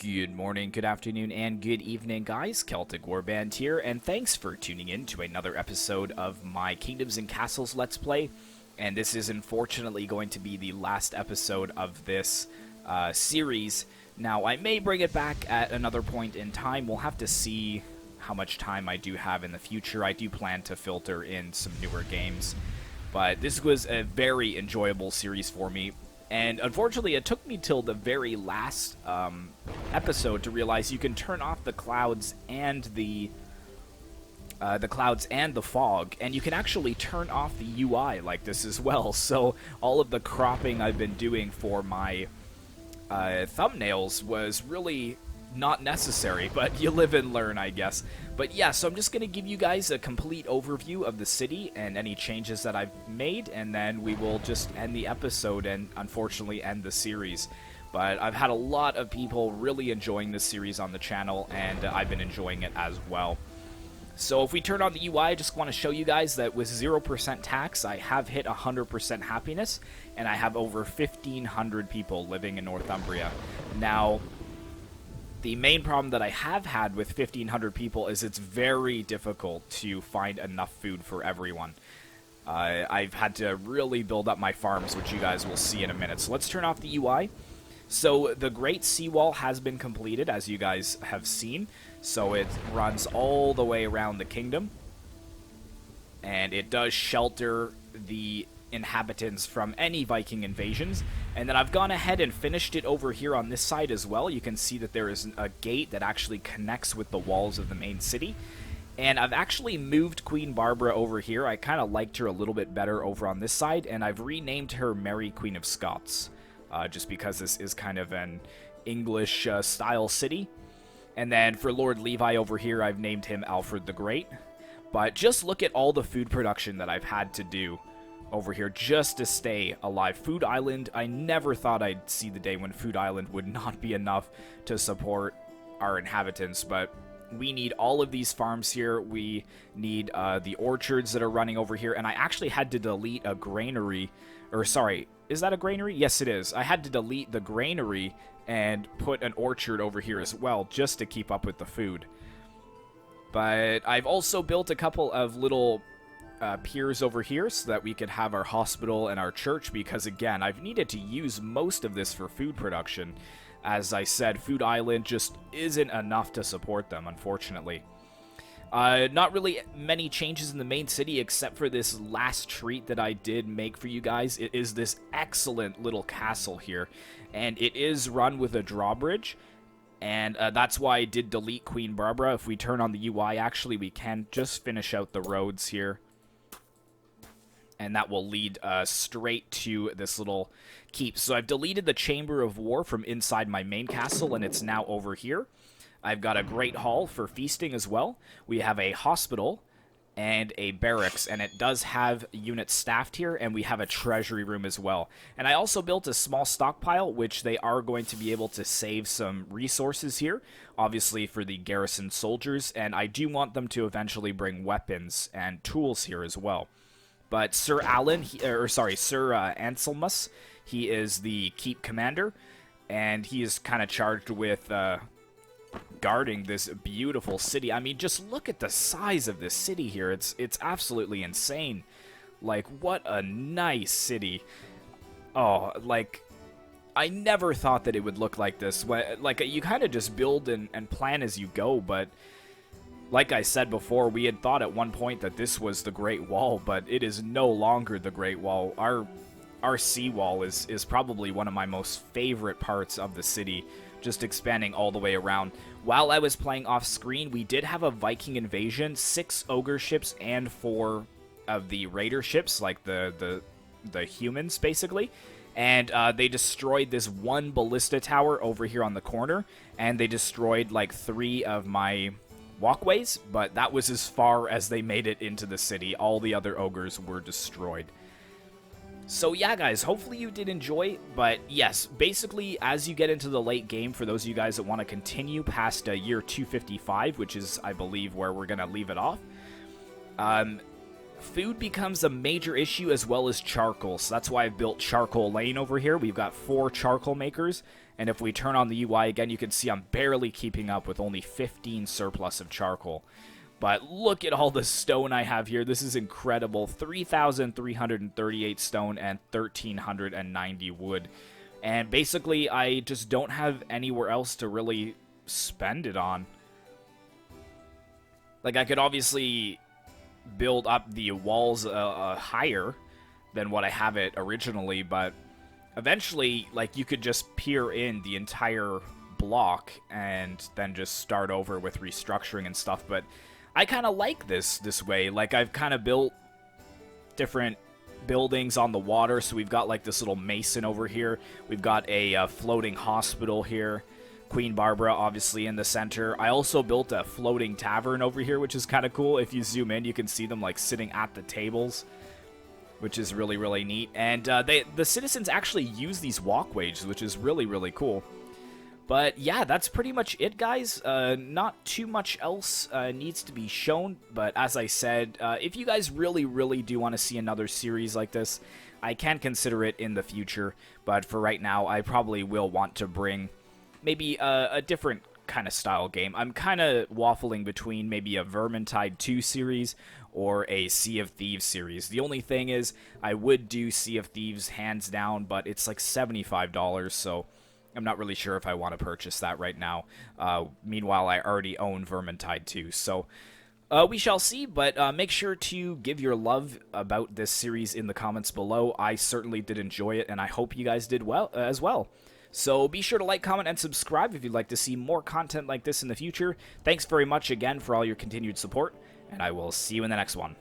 Good morning, good afternoon, and good evening, guys. Celtic Warband here, and thanks for tuning in to another episode of my Kingdoms and Castles Let's Play. And this is unfortunately going to be the last episode of this series. Now, I may bring it back at another point in time. We'll have to see how much time I do have in the future. I do plan to filter in some newer games. But this was a very enjoyable series for me. And unfortunately, it took me till the very last episode to realize you can turn off the clouds and the fog, and you can actually turn off the UI like this as well. So all of the cropping I've been doing for my thumbnails was really not necessary, but you live and learn, I guess. But yeah, so I'm just going to give you guys a complete overview of the city and any changes that I've made, and then we will just end the episode and unfortunately end the series. But I've had a lot of people really enjoying this series on the channel, and I've been enjoying it as well. So if we turn on the UI, I just want to show you guys that with 0% tax, I have hit 100% happiness, and I have over 1,500 people living in Northumbria. Now, the main problem that I have had with 1,500 people is it's very difficult to find enough food for everyone. I've had to really build up my farms, which you guys will see in a minute. So let's turn off the UI. So the Great Seawall has been completed, as you guys have seen. So it runs all the way around the kingdom. And it does shelter the inhabitants from any Viking invasions. And then I've gone ahead and finished it over here on this side as well. You can see that there is a gate that actually connects with the walls of the main city. And I've actually moved Queen Barbara over here. I kind of liked her a little bit better over on this side, and I've renamed her Mary Queen of Scots, just because this is kind of an English style city. And then for Lord Levi over here, I've named him Alfred the Great. But just look at all the food production that I've had to do over here just to stay alive. Food Island, I never thought I'd see the day when Food Island would not be enough to support our inhabitants, but we need all of these farms here. We need the orchards that are running over here, and I actually had to delete a granary, or sorry, is that a granary? Yes, it is. I had to delete the granary and put an orchard over here as well, just to keep up with the food. But I've also built a couple of little piers over here so that we could have our hospital and our church, because again, I've needed to use most of this for food production. As I said, Food Island just isn't enough to support them, unfortunately. Not really many changes in the main city except for this last treat that I did make for you guys. It is this excellent little castle here, and it is run with a drawbridge. And that's why I did delete Queen Barbara. If we turn on the UI, actually, we can just finish out the roads here. And that will lead straight to this little keep. So I've deleted the Chamber of War from inside my main castle, and it's now over here. I've got a great hall for feasting as well. We have a hospital and a barracks, and it does have units staffed here, and we have a treasury room as well. And I also built a small stockpile, which they are going to be able to save some resources here, obviously for the garrison soldiers, and I do want them to eventually bring weapons and tools here as well. But Sir Anselmus, he is the keep commander, and he is kind of charged with guarding this beautiful city. I mean, just look at the size of this city here. It's absolutely insane. Like, what a nice city. Oh, like, I never thought that it would look like this. Like, you kind of just build and plan as you go, but like I said before, we had thought at one point that this was the Great Wall, but it is no longer the Great Wall. Our seawall is probably one of my most favorite parts of the city, just expanding all the way around. While I was playing off screen, we did have a Viking invasion, 6 ogre ships and 4 of the raider ships, like the humans basically. And they destroyed this one ballista tower over here on the corner, and they destroyed like 3 of my walkways, but that was as far as they made it into the city. All the other ogres were destroyed. So yeah, guys, hopefully you did enjoy, but yes, basically, as you get into the late game, for those of you guys that want to continue past year 255, which is, I believe, where we're going to leave it off, food becomes a major issue as well as charcoal. So that's why I've built Charcoal Lane over here. We've got 4 charcoal makers. And if we turn on the UI again, you can see I'm barely keeping up with only 15 surplus of charcoal. But look at all the stone I have here. This is incredible. 3,338 stone and 1,390 wood. And basically, I just don't have anywhere else to really spend it on. Like, I could obviously build up the walls higher than what I have it originally, but eventually, like, you could just peer in the entire block and then just start over with restructuring and stuff. But I kind of like this way. Like, I've kind of built different buildings on the water. So we've got like this little mason over here. We've got a floating hospital here. Queen Barbara obviously in the center. I also built a floating tavern over here, which is kind of cool. If you zoom in, you can see them like sitting at the tables, which is really, really neat. And the citizens actually use these walkways, which is really, really cool. But yeah, that's pretty much it, guys. Not too much else needs to be shown. But as I said, if you guys really, really do want to see another series like this, I can consider it in the future. But for right now, I probably will want to bring maybe a different kind of style game. I'm kind of waffling between maybe a Vermintide 2 series or a Sea of Thieves series. The only thing is, I would do Sea of Thieves hands down, but it's like $75, so I'm not really sure if I want to purchase that right now. Meanwhile, I already own Vermintide 2, so we shall see, but make sure to give your love about this series in the comments below. I certainly did enjoy it, and I hope you guys did well as well. So be sure to like, comment, and subscribe if you'd like to see more content like this in the future. Thanks very much again for all your continued support, and I will see you in the next one.